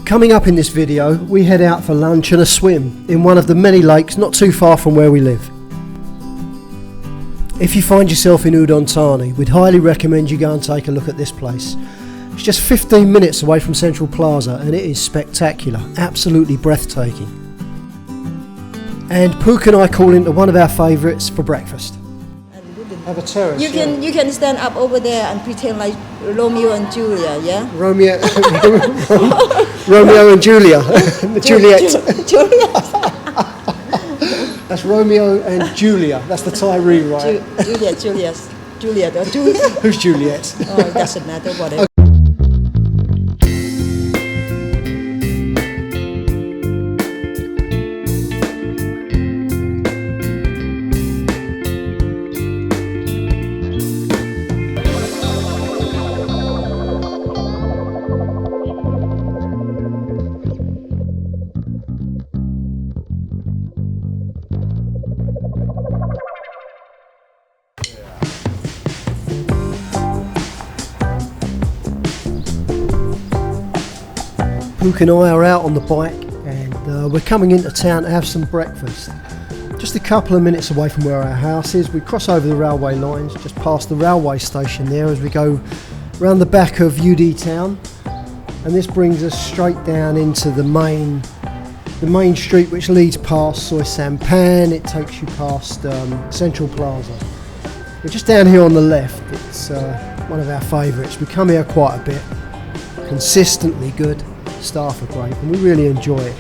Coming up in this video, we head out for lunch and a swim in one of the many lakes not too far from where we live. If you find yourself in Udon Thani, we'd highly recommend you go and take a look at this place. It's just 15 minutes away from Central Plaza and it is spectacular, absolutely breathtaking. And Pook and I call into one of our favourites for breakfast. Have a terrace. You can stand up over there and pretend like Romeo and Julia, yeah? Romeo and Julia. Juliet. That's Romeo and Julia. That's the Tyree, right? Juliet or Julia. Who's Juliet? Oh, it doesn't matter, whatever. Pook and I are out on the bike and we're coming into town to have some breakfast. Just a couple of minutes away from where our house is. We cross over the railway lines, just past the railway station there as we go round the back of UD town. And this brings us straight down into the main street which leads past Soy Sampan. It takes you past Central Plaza. We're just down here on the left. It's one of our favourites. We come here quite a bit. Consistently good. Staff are great and we really enjoy it.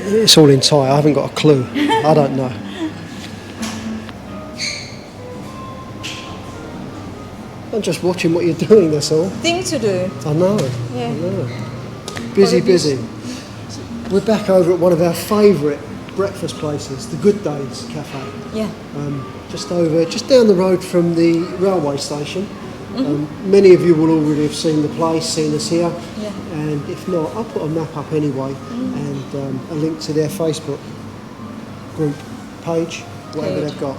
It's all in Thai, I haven't got a clue. I don't know. I'm just watching what you're doing, that's all. Thing to do. I know, Yeah. I know. Busy. We're back over at one of our favourite breakfast places, the Good Days Cafe. Yeah. Just down the road from the railway station. Many of you will already have seen the place, seen us here. Yeah. And if not, I'll put a map up anyway and a link to their Facebook group page, whatever they've got.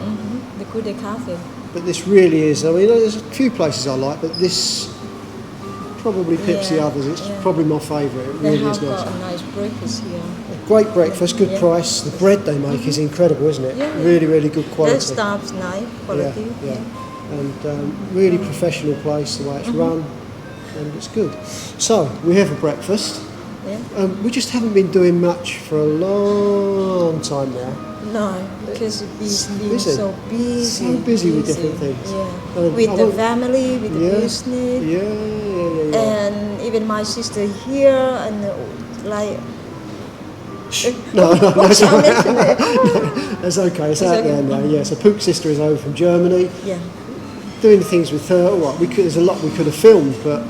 The Good Day Cafe. But this really is, I mean, there's a few places I like, but this probably pips the others. It's probably my favourite. It really is nice. They have got a nice breakfast here. Great breakfast, good price. The bread they make is incredible, isn't it? Yeah. Really good quality. The staff's nice, quality. Yeah. And really professional place, the way it's run, and it's good. So, we have a breakfast. Yeah. We just haven't been doing much for a long time now. No, because it's been Busy. so busy. So busy with different things. Yeah. With the family, with the business. Yeah. And even my sister here, and like... No, that's okay. It's out there now. Yeah, so Pook's sister is over from Germany. Yeah. Doing things with her. All right, there's a lot we could have filmed, but I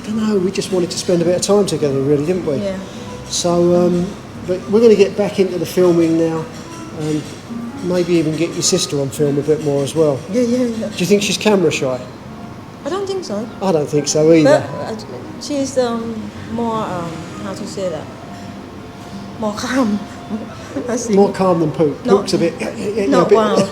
don't know. We just wanted to spend a bit of time together, really, didn't we? Yeah. So, but we're going to get back into the filming now, and maybe even get your sister on film a bit more as well. Yeah. Do you think she's camera shy? I don't think so. I don't think so either. But she's more how to say that? More calm. More calm than Pook. Pook's a bit... Not wild.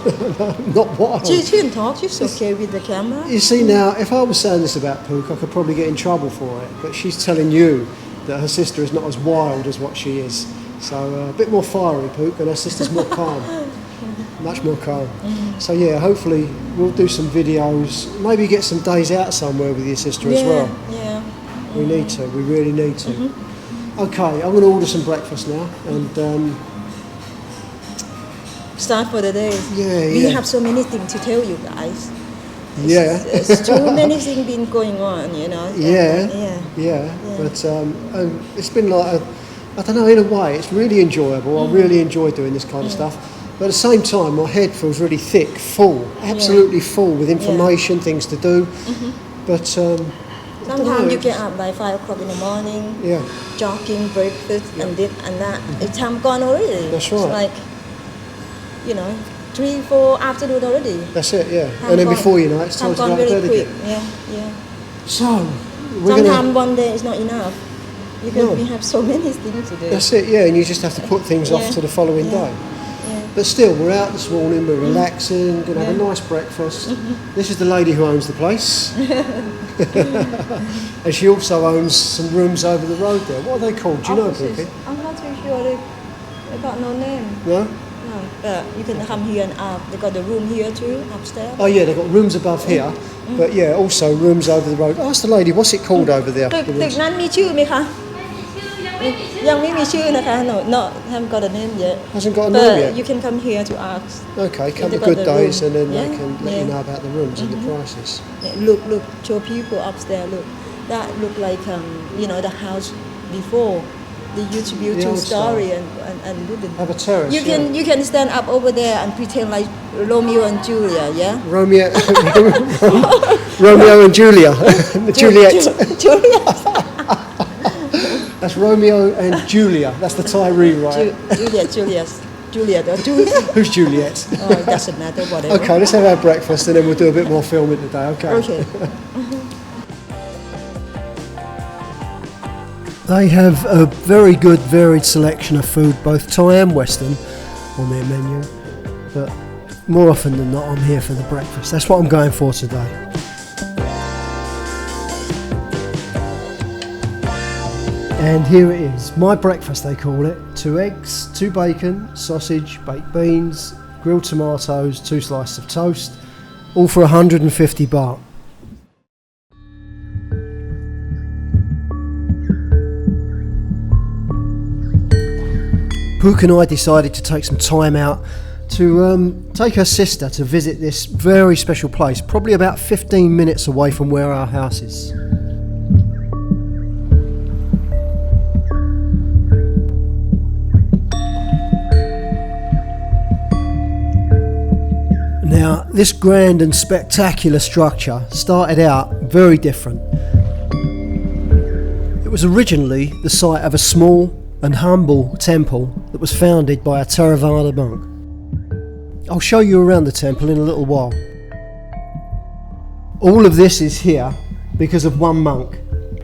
Not wild. She can talk, she's okay with the camera. You see now, if I was saying this about Pook, I could probably get in trouble for it, but she's telling you that her sister is not as wild as what she is. So a bit more fiery, Pook, and her sister's more calm. Much more calm. So yeah, hopefully we'll do some videos, maybe get some days out somewhere with your sister as well. Yeah. We need to, we really need to. Okay, I'm going to order some breakfast now and start for the day. Yeah, We yeah. have so many things to tell you guys. Yeah. It's too many things been going on, you know. Yeah. But it's been like, I don't know, in a way, it's really enjoyable. I really enjoy doing this kind of stuff. But at the same time, my head feels really thick, full, absolutely full with information, things to do. But sometimes you get up like 5 o'clock in the morning, jogging, breakfast, and this and that. It's time gone already. That's right. It's like, you know, 3, 4 afternoon already. That's it, yeah. Time and then gone. before you know it, it's time Time to gone go to very bed quick. again. Yeah. So, Sometimes one day is not enough because we have so many things to do. That's it, yeah, and you just have to put things off to the following day. But still, we're out this morning, we're relaxing, going to have a nice breakfast. This is the lady who owns the place. And she also owns some rooms over the road there. What are they called? Do you know, Pookie? I'm not too sure. They got no name. No? No, but you can come here and up. They got the room here too, upstairs. Oh yeah, they've got rooms above here, but yeah, also rooms over the road. Ask the lady, what's it called over there? ตึกนั้นมีชื่อไหมคะยังไม่มีชื่อนะคะ no haven't got a name yet. Hasn't got a but name yet. you can come here to ask. Okay, come They to got good the days room. and then they Yeah, can let you yeah. know about the rooms and the prices. Look, show people upstairs. Look, that look like you know the house before. They used to build The old two-story and wooden. Have a terrace. You can stand up over there and pretend like Romeo and Julia, yeah? Romeo and Julia. Juliet. Julia. That's Romeo and Julia. That's the Thai rewrite. Juliet or Julia. Who's Juliet? Oh, it doesn't matter, whatever. Okay, let's have our breakfast and then we'll do a bit more filming today, okay? Okay. They have a very good varied selection of food, both Thai and Western, on their menu. But more often than not, I'm here for the breakfast. That's what I'm going for today. And here it is, my breakfast they call it. 2 eggs, 2 bacon, sausage, baked beans, grilled tomatoes, 2 slices of toast, all for 150 baht. Pook and I decided to take some time out to take her sister to visit this very special place, probably about 15 minutes away from where our house is. Now, this grand and spectacular structure started out very different. It was originally the site of a small and humble temple that was founded by a Theravada monk. I'll show you around the temple in a little while. All of this is here because of one monk.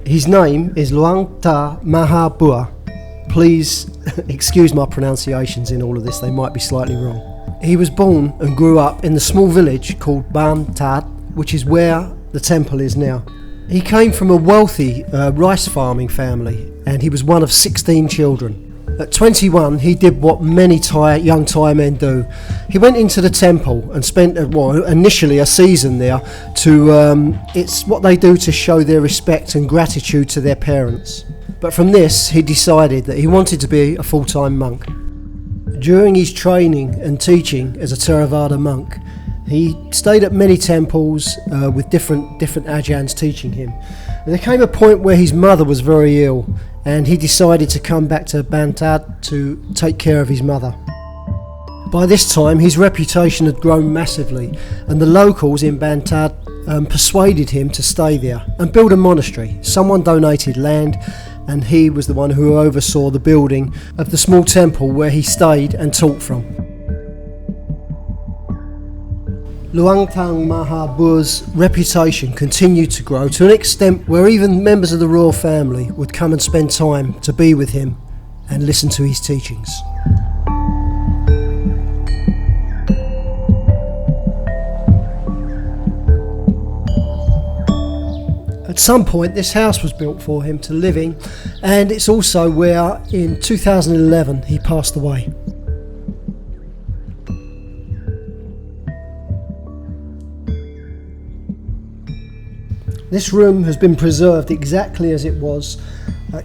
His name is Luang Ta Mahabua. Please excuse my pronunciations in all of this, they might be slightly wrong. He was born and grew up in the small village called Ban Tat, which is where the temple is now. He came from a wealthy rice farming family and he was one of 16 children. At 21 he did what many young Thai men do. He went into the temple and spent initially a season there it's what they do to show their respect and gratitude to their parents. But from this he decided that he wanted to be a full-time monk. During his training and teaching as a Theravada monk, he stayed at many temples with different Ajahns teaching him. And there came a point where his mother was very ill and he decided to come back to Bantad to take care of his mother. By this time his reputation had grown massively and the locals in Bantad persuaded him to stay there and build a monastery. Someone donated land and he was the one who oversaw the building of the small temple where he stayed and taught from. Luang Thang Mahabua's reputation continued to grow to an extent where even members of the royal family would come and spend time to be with him and listen to his teachings. At some point this house was built for him to live in, and it's also where in 2011 he passed away. This room has been preserved exactly as it was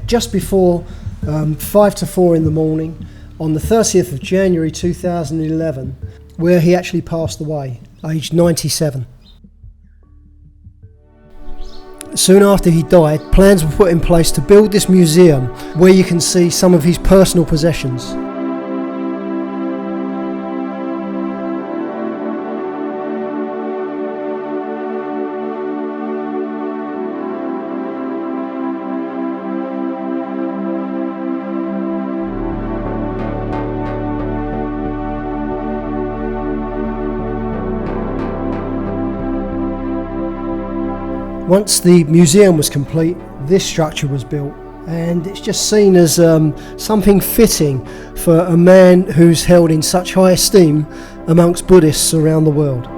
just before 5 to 4 in the morning on the 30th of January 2011. where he actually passed away, aged 97. Soon after he died, plans were put in place to build this museum where you can see some of his personal possessions. Once the museum was complete, this structure was built, and it's just seen as something fitting for a man who's held in such high esteem amongst Buddhists around the world.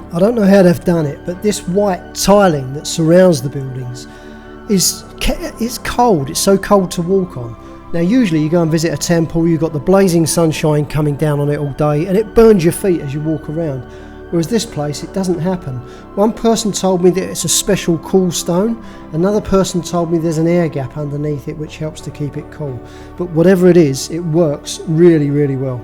I don't know how they've done it, but this white tiling that surrounds the buildings it's cold. It's so cold to walk on. Now usually you go and visit a temple, you've got the blazing sunshine coming down on it all day and it burns your feet as you walk around. Whereas this place, it doesn't happen. One person told me that it's a special cool stone, another person told me there's an air gap underneath it which helps to keep it cool. But whatever it is, it works really, really well.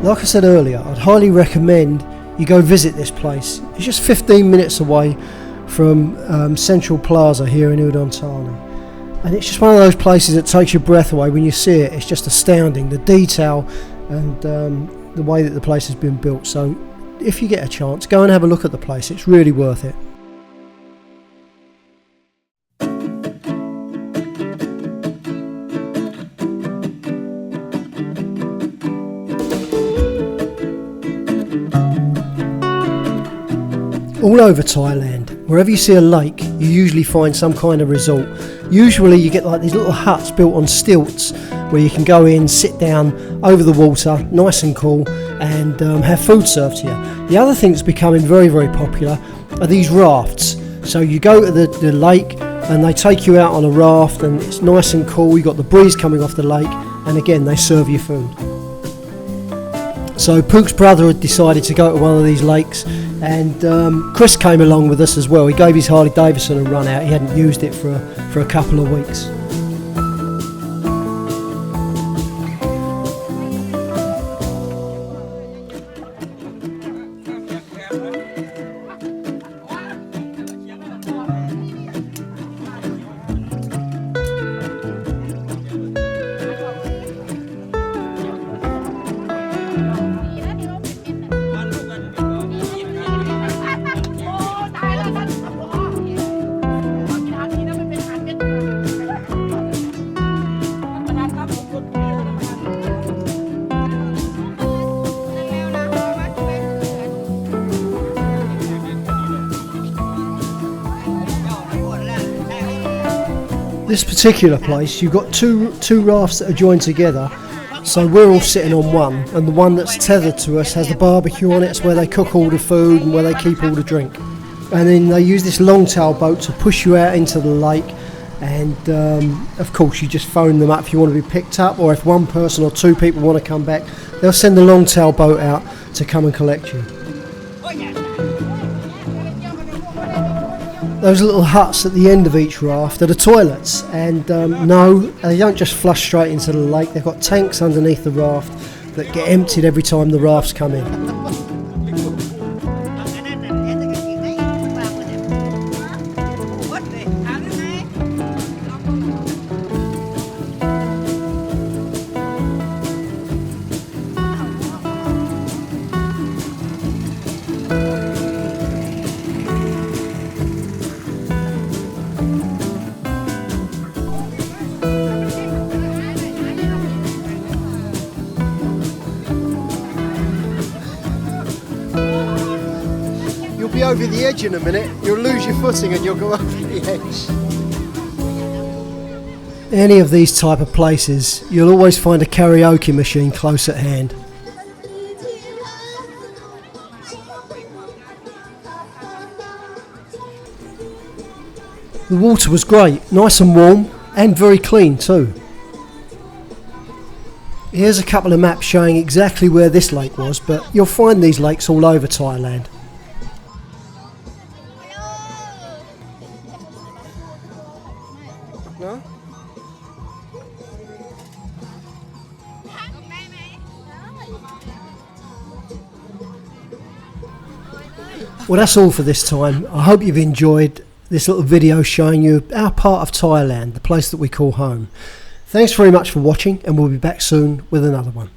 Like I said earlier, I'd highly recommend you go visit this place. It's just 15 minutes away from Central Plaza here in Udon Thani. And it's just one of those places that takes your breath away when you see it. It's just astounding, the detail and the way that the place has been built. So if you get a chance, go and have a look at the place. It's really worth it. All over Thailand, wherever you see a lake, you usually find some kind of resort. Usually you get like these little huts built on stilts where you can go in, sit down over the water, nice and cool, and have food served to you. The other thing that's becoming very, very popular are these rafts. So you go to the lake and they take you out on a raft and it's nice and cool, you've got the breeze coming off the lake, and again they serve you food. So Pook's brother had decided to go to one of these lakes, and Chris came along with us as well. He gave his Harley Davidson a run out. He hadn't used it for a couple of weeks. This particular place, you've got two rafts that are joined together, so we're all sitting on one, and the one that's tethered to us has the barbecue on it. It's where they cook all the food and where they keep all the drink. And then they use this long tail boat to push you out into the lake, and of course you just phone them up if you want to be picked up, or if one person or two people want to come back, they'll send the long tail boat out to come and collect you. Those little huts at the end of each raft are the toilets, and no, they don't just flush straight into the lake. They've got tanks underneath the raft that get emptied every time the rafts come in. You'll be over the edge in a minute, you'll lose your footing and you'll go over the edge. any of these type of places, you'll always find a karaoke machine close at hand. The water was great, nice and warm and very clean too. Here's a couple of maps showing exactly where this lake was, but you'll find these lakes all over Thailand. No? Well, that's all for this time. I hope you've enjoyed this little video showing you our part of Thailand, the place that we call home. Thanks very much for watching, and we'll be back soon with another one.